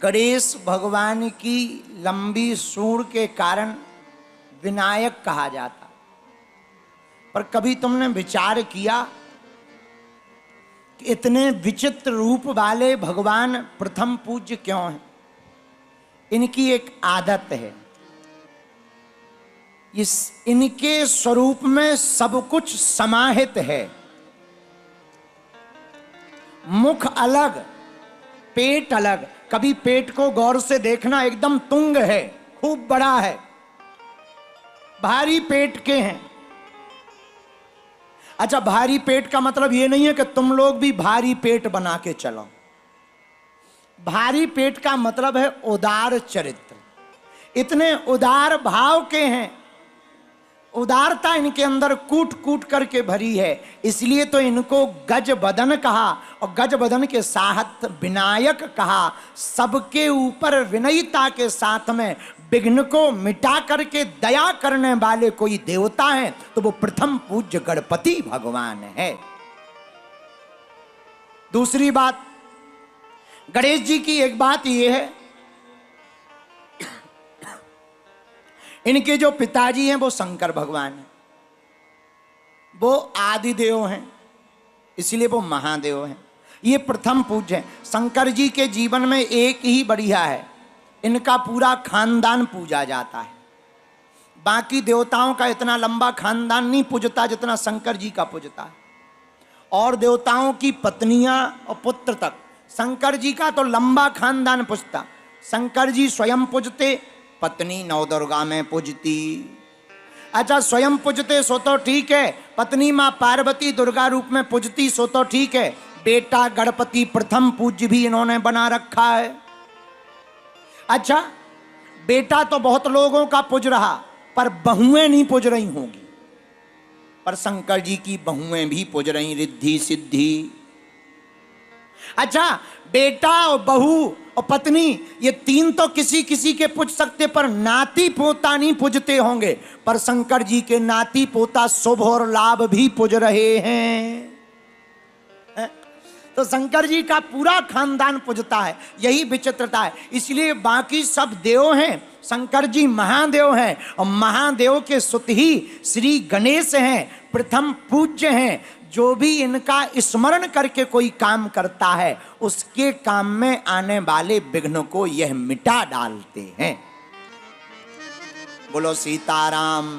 गणेश भगवान की लंबी सूंड के कारण विनायक कहा जाता। पर कभी तुमने विचार किया कि इतने विचित्र रूप वाले भगवान प्रथम पूज्य क्यों हैं? इनकी एक आदत है, इनके स्वरूप में सब कुछ समाहित है। मुख अलग, पेट अलग। कभी पेट को गौर से देखना, एकदम तुंग है, खूब बड़ा है, भारी पेट के हैं। अच्छा, भारी पेट का मतलब यह नहीं है कि तुम लोग भी भारी पेट बना के चलो। भारी पेट का मतलब है उदार चरित्र। इतने उदार भाव के हैं, उदारता इनके अंदर कूट कूट करके भरी है। इसलिए तो इनको गज बदन कहा, और गज बदन के साथ विनायक कहा। सबके ऊपर विनयता के साथ में विघ्न को मिटा करके दया करने वाले कोई देवता हैं तो वो प्रथम पूज्य गणपति भगवान है। दूसरी बात, गणेश जी की एक बात यह है, इनके जो पिताजी हैं वो शंकर भगवान हैं, वो आदिदेव हैं, इसलिए वो महादेव हैं। ये प्रथम पूज्य हैं। शंकर जी के जीवन में एक ही बढ़िया है, इनका पूरा खानदान पूजा जाता है। बाकी देवताओं का इतना लंबा खानदान नहीं पूजता जितना शंकर जी का पूजता है। और देवताओं की पत्नियां और पुत्र तक, शंकर जी का तो लंबा खानदान पूजता। शंकर जी स्वयं पूजते, पत्नी नवदुर्गा में पूजती। अच्छा, स्वयं पूजते सो तो ठीक है, पत्नी मां पार्वती दुर्गा रूप में पूजती सो तो ठीक है, बेटा गणपति प्रथम पूज्य भी इन्होंने बना रखा है। अच्छा, बेटा तो बहुत लोगों का पूज रहा, पर बहुएं नहीं पूज रही होंगी, पर शंकर जी की बहुएं भी पूज रही, रिद्धि सिद्धि। अच्छा, बेटा और बहू और पत्नी, ये तीन तो किसी किसी के पूज सकते, पर नाती पोता नहीं पूजते होंगे। पर शंकर जी के नाती पोता शुभ और लाभ भी पूज रहे हैं। तो शंकर जी का पूरा खानदान पूजता है, यही विचित्रता है। इसलिए बाकी सब देव हैं, शंकर जी महादेव हैं, और महादेव के सुत ही श्री गणेश हैं, प्रथम पूज्य हैं। जो भी इनका स्मरण करके कोई काम करता है, उसके काम में आने वाले विघ्न को यह मिटा डालते हैं। बोलो सीताराम।